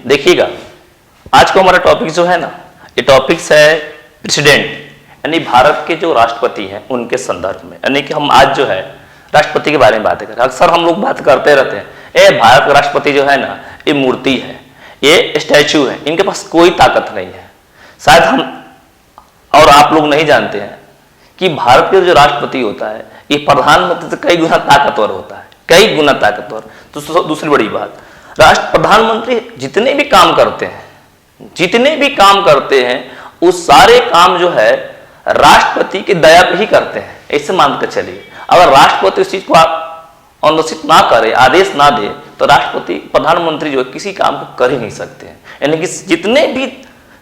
देखिएगा, आज को हमारा टॉपिक जो है ना, ये टॉपिक्स है प्रेसिडेंट यानी भारत के जो राष्ट्रपति हैं उनके संदर्भ में, यानी कि हम आज जो है राष्ट्रपति के बारे में बातें करें। अक्सर हम लोग बात करते रहते हैं, ये भारत का राष्ट्रपति जो है ना, ये मूर्ति है, ये स्टैचू है, इनके पास कोई ताकत नहीं है। शायद हम और आप लोग नहीं जानते हैं कि भारत के जो राष्ट्रपति होता है ये प्रधानमंत्री से कई गुना ताकतवर होता है, कई गुना ताकतवर। तो दूसरी बड़ी बात, प्रधानमंत्री जितने भी काम करते हैं वो सारे काम जो है राष्ट्रपति की दया पे ही करते हैं, ऐसे मान कर चलिए। अगर राष्ट्रपति उस चीज को अनुचित ना करे, आदेश ना दे, तो राष्ट्रपति प्रधानमंत्री जो है किसी काम को कर ही नहीं सकते हैं। यानी कि जितने भी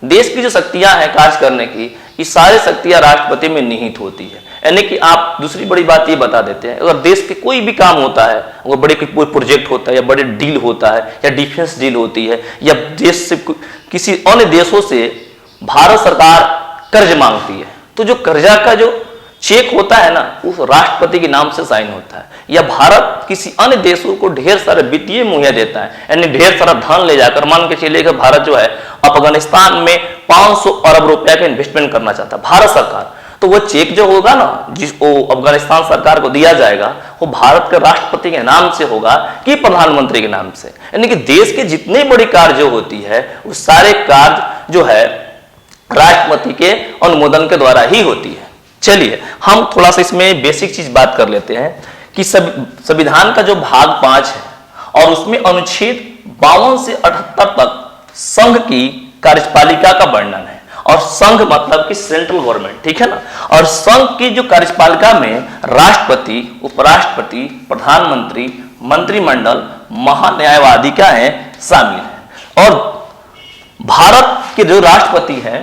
देश की जो शक्तियां हैं कार्य करने की, ये सारी शक्तियां राष्ट्रपति में निहित होती है। यानी कि आप दूसरी बड़ी बात ये बता देते हैं, अगर देश के कोई भी काम होता है, वो बड़े कोई प्रोजेक्ट होता है या बड़े डील होता है या डिफेंस डील होती है या देश से किसी अन्य देशों से भारत सरकार कर्ज मांगती है, तो जो कर्जा का जो चेक होता है ना, उस राष्ट्रपति के नाम से साइन होता है। या भारत किसी अन्य देशों को ढेर सारे वित्तीय मुहैया देता है, यानी ढेर सारा धन ले जाकर, मान के चलिए कि भारत जो है अफगानिस्तान में 500 अरब रुपया का इन्वेस्टमेंट करना चाहता है भारत सरकार, तो वो चेक जो होगा ना, जिसको अफगानिस्तान सरकार को दिया जाएगा, वो भारत के राष्ट्रपति के नाम से होगा कि प्रधानमंत्री के नाम से। यानी कि देश के जितने बड़ी कार्य जो होती है, वो सारे कार्य जो है राष्ट्रपति के अनुमोदन के द्वारा ही होती है। चलिए हम थोड़ा सा इसमें बेसिक चीज बात कर लेते हैं कि संविधान का जो भाग 5 है और उसमें अनुच्छेद 52 से 78 तक संघ की कार्यपालिका का वर्णन है। और संघ मतलब कि सेंट्रल गवर्नमेंट, ठीक है ना। और संघ की जो कार्यपालिका में राष्ट्रपति, उपराष्ट्रपति, प्रधानमंत्री, मंत्रिमंडल, महान्यायवादी क्या है, शामिल है। और भारत के जो राष्ट्रपति हैं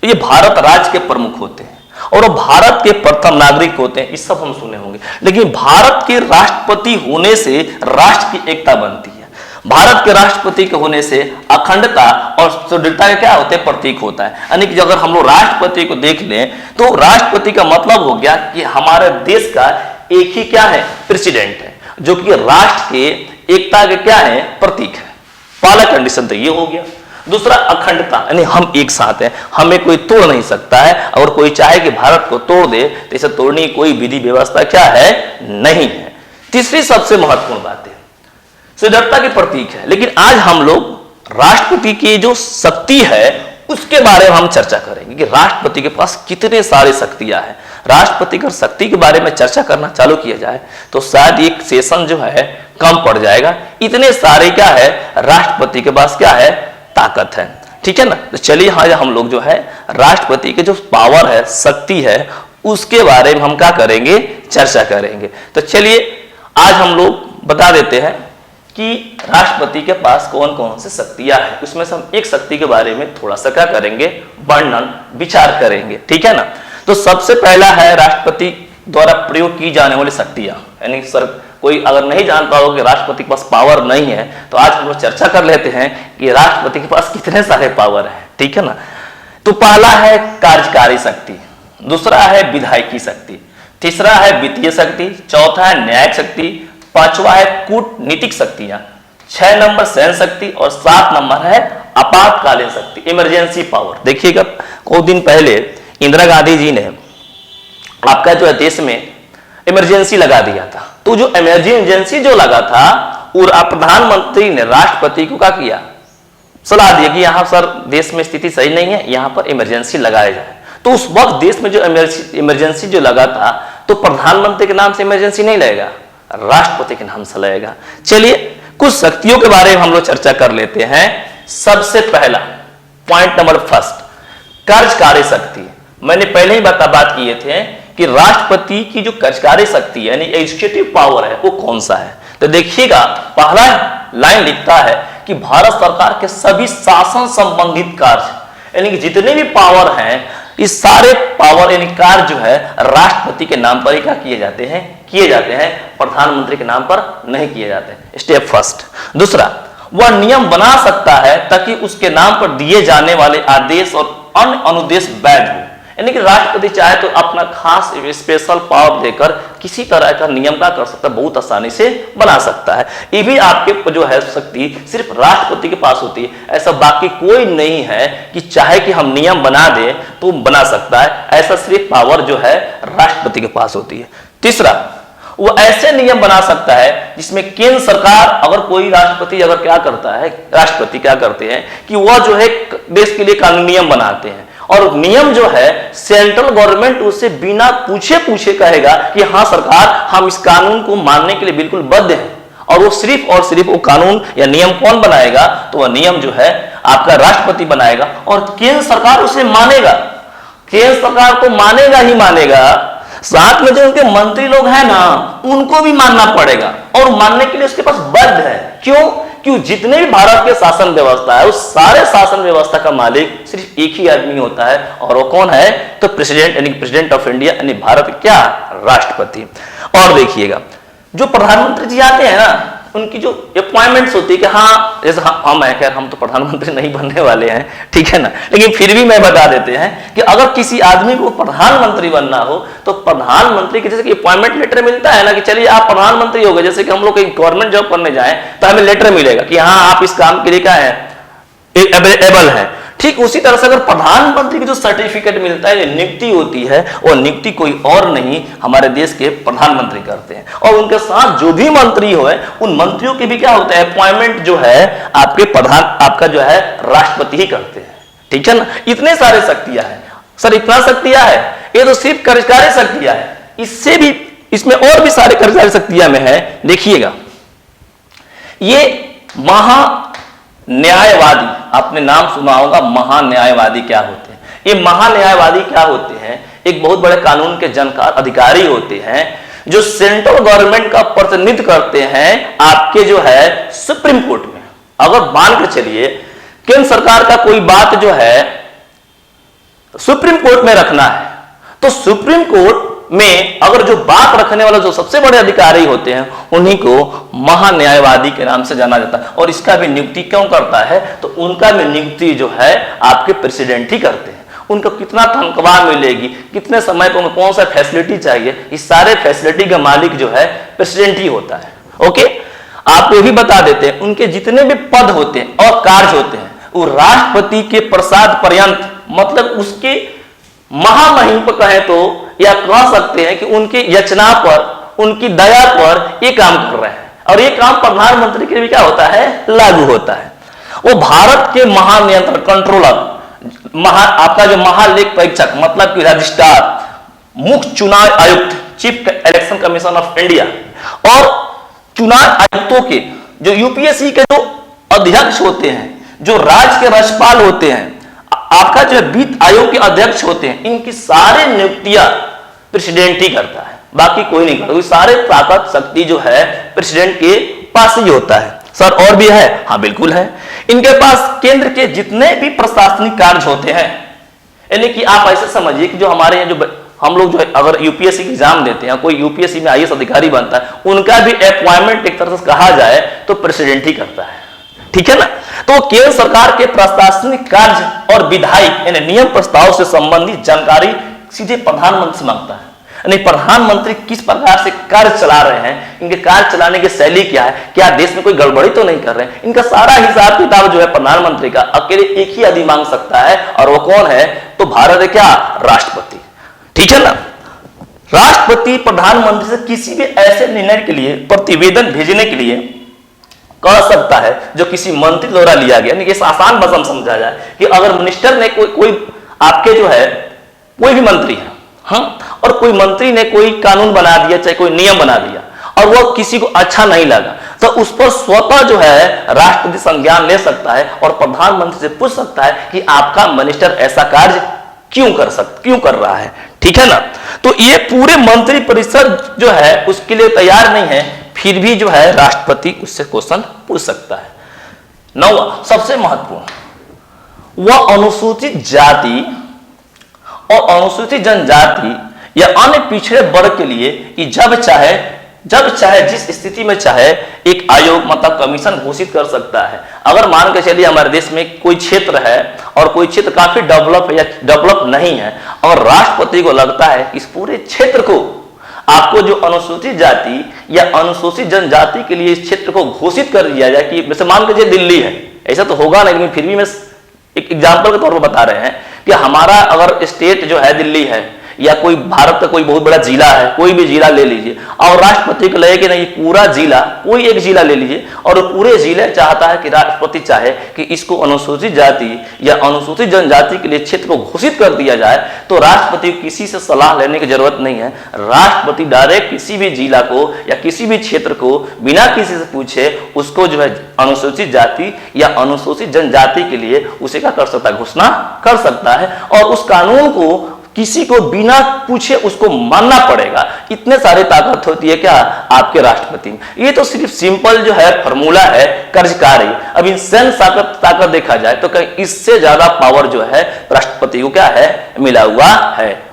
ये भारत राज्य के प्रमुख होते हैं और वो भारत के प्रथम नागरिक होते हैं, इस सब हम सुने होंगे। लेकिन भारत के राष्ट्रपति होने से राष्ट्र की एकता बनती है, भारत के राष्ट्रपति के होने से अखंडता और सुदृढ़ता का क्या होते हैं, प्रतीक होता है। यानी कि अगर हम लोग राष्ट्रपति को देख लें तो राष्ट्रपति का मतलब हो गया कि हमारे देश का एक ही क्या है, प्रेसिडेंट है, जो कि राष्ट्र के एकता के क्या है, प्रतीक है। पहला कंडीशन तो ये हो गया। दूसरा अखंडता, यानी हम एक साथ हैं, हमें कोई तोड़ नहीं सकता है। अगर कोई चाहे कि भारत को तोड़ दे तो इसे तोड़ने की कोई विधि व्यवस्था क्या है, नहीं है। तीसरी सबसे महत्वपूर्ण बात है सुदृढ़ता के प्रतीक है। लेकिन आज हम लोग राष्ट्रपति की जो शक्ति है उसके बारे में हम चर्चा करेंगे कि राष्ट्रपति के पास कितने सारे शक्तियां हैं। राष्ट्रपति की शक्ति के बारे में चर्चा करना चालू किया जाए तो शायद एक सेशन जो है कम पड़ जाएगा, इतने सारे क्या है राष्ट्रपति के पास क्या है, ताकत है, ठीक है ना। तो चलिए हाँ, हम लोग जो है राष्ट्रपति के जो पावर है, शक्ति है, उसके बारे में हम क्या करेंगे, चर्चा करेंगे। तो चलिए आज हम लोग बता देते हैं कि राष्ट्रपति के पास कौन कौन सी शक्तियां हैं। उसमें से हम एक शक्ति के बारे में थोड़ा सा क्या करेंगे, वर्णन, विचार करेंगे, ठीक है ना। तो सबसे पहला है राष्ट्रपति द्वारा प्रयोग की जाने वाली शक्तियां। यानी सर कोई अगर नहीं जानता हो कि राष्ट्रपति के पास पावर नहीं है, तो आज हम लोग चर्चा कर लेते हैं कि राष्ट्रपति के पास कितने सारे पावर हैं, ठीक है ना। तो पहला है कार्यकारी शक्ति, दूसरा है विधायकी शक्ति, तीसरा है वित्तीय शक्ति, चौथा है न्यायिक शक्ति, पांचवा है कूटनीतिक शक्तियां, 6 नंबर सैन्य शक्ति और 7 नंबर है आपातकालीन शक्ति, इमरजेंसी पावर। देखिएगा कुछ दिन पहले इंदिरा गांधी जी ने आपका जो है देश में इमरजेंसी लगा दिया था। तो जो इमरजेंसी जो लगा था, और प्रधानमंत्री ने राष्ट्रपति को क्या किया, सलाह दिया कि यहां सर देश में स्थिति सही नहीं है, यहां पर इमरजेंसी लगाया जाए। तो उस वक्त देश में जो इमरजेंसी जो लगा था, तो प्रधानमंत्री के नाम से इमरजेंसी नहीं लगेगा, राष्ट्रपति के नाम से लगेगा। चलिए कुछ शक्तियों के बारे में हम लोग चर्चा कर लेते हैं। सबसे पहला पॉइंट नंबर फर्स्ट, कार्यकारी शक्ति। मैंने पहले ही बात किए थे कि राष्ट्रपति की जो कार्यकारी शक्ति है यानी एग्जीक्यूटिव पावर है वो कौन सा है। तो देखिएगा पहला लाइन लिखता है कि भारत सरकार के सभी शासन संबंधित कार्य यानी कि जितने भी पावर हैं, इस सारे पावर यानी कार्य जो है राष्ट्रपति के नाम पर ही क्या किए जाते हैं, प्रधानमंत्री के नाम पर नहीं किए जाते। Step first. दूसरा, वह नियम बना सकता है ताकि उसके नाम पर दिए जाने वाले आदेश और अन्य अनुदेश वैध हो। यानी कि राष्ट्रपति चाहे तो अपना खास स्पेशल पावर देकर किसी तरह का नियम का कर सकता है, बहुत आसानी से बना सकता है। ये भी आपके जो है शक्ति सिर्फ राष्ट्रपति के पास होती है, ऐसा बाकी कोई नहीं है कि चाहे कि हम नियम बना दें तो बना सकता है, ऐसा सिर्फ पावर जो है राष्ट्रपति के पास होती है। तीसरा, वो ऐसे नियम बना सकता है जिसमें केंद्र सरकार, अगर कोई राष्ट्रपति अगर क्या करता है, राष्ट्रपति क्या करते हैं कि वह जो है देश के लिए कानूनी नियम बनाते हैं, और नियम जो है सेंट्रल गवर्नमेंट उसे बिना पूछे कहेगा कि हाँ सरकार, हम इस कानून को मानने के लिए बिल्कुल बद्ध हैं, और वो सिर्फ वो कानून या नियम कौन बनाएगा, तो वह नियम जो है आपका राष्ट्रपति बनाएगा, और केंद्र सरकार उसे मानेगा। केंद्र सरकार तो मानेगा ही मानेगा, साथ में जो उनके मंत्री लोग हैं ना, उनको भी मानना पड़ेगा, और मानने के लिए उसके पास बद्ध है। क्यों? क्यों जितने भी भारत के शासन व्यवस्था है, उस सारे शासन व्यवस्था का मालिक सिर्फ एक ही आदमी होता है, और वो कौन है? तो प्रेसिडेंट, यानी प्रेसिडेंट ऑफ इंडिया, यानी भारत क्या? राष्ट्रपति। और देखिएगा, जो प्रधानमंत्री जी आते हैं ना, उनकी जो अपॉइंटमेंट्स होती है कि हाँ, जैसे हम है, खैर हम तो प्रधानमंत्री नहीं बनने वाले हैं, ठीक है ना, लेकिन फिर भी मैं बता देते हैं कि अगर किसी आदमी को प्रधानमंत्री बनना हो तो प्रधानमंत्री की जैसे कि अपॉइंटमेंट लेटर मिलता है ना, कि चलिए आप प्रधानमंत्री हो गए, जैसे कि हम लोग कहीं गवर्नमेंट जॉब करने जाएं तो हमें लेटर मिलेगा कि हाँ आप इस काम के लिए क्या है, एबल है। ठीक उसी तरह से अगर प्रधानमंत्री की जो सर्टिफिकेट मिलता है, नियुक्ति होती है, वो नियुक्ति कोई और नहीं हमारे देश के प्रधानमंत्री करते हैं, और उनके साथ जो भी मंत्री हो उन मंत्रियों के भी क्या होता है, अपॉइंटमेंट जो है आपका जो है राष्ट्रपति ही करते हैं। ठीक है ना, इतने सारे शक्तियां हैं सर, इतना शक्तियां है, ये तो सिर्फ कार्यकारी शक्तियां है, इससे भी इसमें और भी सारे कार्यकारी शक्तियां में है। देखिएगा, ये न्यायवादी, आपने नाम सुना होगा, महान्यायवादी क्या होते हैं? ये महान्यायवादी क्या होते हैं? एक बहुत बड़े कानून के जानकार अधिकारी होते हैं, जो सेंट्रल गवर्नमेंट का प्रतिनिधित्व करते हैं आपके जो है सुप्रीम कोर्ट में। अगर मान के चलिए केंद्र सरकार का कोई बात जो है सुप्रीम कोर्ट में रखना है, तो सुप्रीम कोर्ट में अगर जो बात रखने वाला जो सबसे बड़े अधिकारी होते हैं, उन्हीं को महान्यायवादी के नाम से जाना जाता है। और इसका भी नियुक्ति क्यों करता है? तो उनका भी नियुक्ति जो है आपके प्रेसिडेंट ही करते हैं। उनको कितना तनख्वाह मिलेगी, कितने समय पर उनको कौन सा फैसिलिटी चाहिए, इस सारे फैसिलिटी का मालिक जो है प्रेसिडेंट ही होता है। ओके, आपको ये भी बता देते हैं, उनके जितने भी पद होते हैं और कार्य होते हैं, वो राष्ट्रपति के प्रसाद पर्यंत, मतलब उसके महामहिम पर कहें तो, या कह सकते हैं कि उनकी याचना पर, उनकी दया पर ये काम कर रहे हैं, और ये काम प्रधानमंत्री के लिए भी क्या होता है, लागू होता है। वो भारत के महानियंत्रक, कंट्रोलर, आपका जो महालेख परीक्षक, मतलब कि रजिस्ट्रार, मुख्य चुनाव आयुक्त, chief election commission of India, और चुनाव आयुक्तों के जो यूपीएससी के जो अध्यक्ष होते हैं, जो राज्य के राज्यपाल होते हैं, आपका जो वित्त आयोग के अध्यक्ष होते हैं, इनकी सारे नियुक्तियां प्रेसिडेंट ही करता है, बाकी कोई नहीं करता। सारे ताकत शक्ति जो है प्रेसिडेंट के पास ही होता है। सर और भी है? हाँ बिल्कुल है। इनके पास केंद्र के जितने भी प्रशासनिक कार्य होते हैं, यानी कि आप ऐसे समझिए कि जो हमारे यहाँ जो हम लोग जो है अगर यूपीएससी की एग्जाम देते हैं, कोई यूपीएससी में आईएएस अधिकारी बनता है, उनका भी अपॉइंटमेंट एक तरह से कहा जाए तो प्रेसिडेंट ही करता है। ठीक है ना, तो केंद्र सरकार के प्रशासनिक कार्य और विधायी यानी नियम प्रस्ताव से संबंधित जानकारी सीधे प्रधानमंत्री से मांगता है। यानी प्रधानमंत्री किस प्रकार से कार्य चला रहे हैं, इनके कार्य चलाने की शैली क्या है, क्या देश में कोई गड़बड़ी तो नहीं कर रहे हैं, इनका सारा हिसाब किताब जो है प्रधानमंत्री का अकेले एक ही आदमी मांग सकता है, और वो कौन है? तो भारत है क्या? राष्ट्रपति। ठीक है ना, राष्ट्रपति प्रधानमंत्री से किसी भी ऐसे निर्णय के लिए प्रतिवेदन भेजने के लिए कह सकता है जो किसी मंत्री द्वारा लिया गया। यानी आसान भाषा में समझा जाए कि अगर मिनिस्टर ने कोई आपके जो है कोई भी मंत्री है, हाँ, और कोई मंत्री ने कोई कानून बना दिया, चाहे कोई नियम बना दिया, और वो किसी को अच्छा नहीं लगा, तो उस पर स्वतः जो है राष्ट्रपति संज्ञान ले सकता है और प्रधानमंत्री से पूछ सकता है कि आपका मिनिस्टर ऐसा कार्य क्यों कर रहा है। ठीक है ना, तो ये पूरे मंत्री परिषद जो है उसके लिए तैयार नहीं है, फिर भी जो है राष्ट्रपति उससे क्वेश्चन पूछ सकता है। 9वां सबसे महत्वपूर्ण, वह अनुसूचित जाति और अनुसूचित जनजाति या अन्य पिछड़े वर्ग के लिए जब चाहे जब चाहे, जिस स्थिति में चाहे, एक आयोग मतलब कमीशन घोषित कर सकता है। अगर मान के चलिए हमारे देश में कोई क्षेत्र है और कोई क्षेत्र काफी डेवलप है या डेवलप नहीं है, और राष्ट्रपति को लगता है कि इस पूरे क्षेत्र को आपको जो अनुसूचित जाति या अनुसूचित जनजाति के लिए इस क्षेत्र को घोषित कर दिया जाए, कि जैसे मान के चलिए दिल्ली है, ऐसा तो होगा नहीं, लेकिन फिर भी मैं एक एग्जाम्पल के तौर पर बता रहे हैं कि हमारा अगर स्टेट जो है दिल्ली है, या कोई भारत का कोई बहुत बड़ा जिला है, कोई भी जिला ले लीजिए, और राष्ट्रपति को लगे कि नहीं पूरा जिला, कोई एक जिला ले लीजिए, और पूरे जिले चाहता है कि राष्ट्रपति चाहे कि इसको अनुसूचित जाति या अनुसूचित जनजाति के लिए क्षेत्र को घोषित कर दिया जाए, तो राष्ट्रपति को किसी से सलाह लेने की जरूरत नहीं है। राष्ट्रपति डायरेक्ट किसी भी जिला को या किसी भी क्षेत्र को बिना किसी से पूछे उसको जो है अनुसूचित जाति या अनुसूचित जनजाति के लिए उसे क्या कर सकता है, घोषणा कर सकता है, और उस कानून को किसी को बिना पूछे उसको मानना पड़ेगा। इतने सारे ताकत होती है क्या आपके राष्ट्रपति में। ये तो सिर्फ सिंपल जो है फॉर्मूला है कार्यकारी। अब इन सैन्य ताकत देखा जाए तो कहीं इससे ज्यादा पावर जो है राष्ट्रपति को क्या है, मिला हुआ है।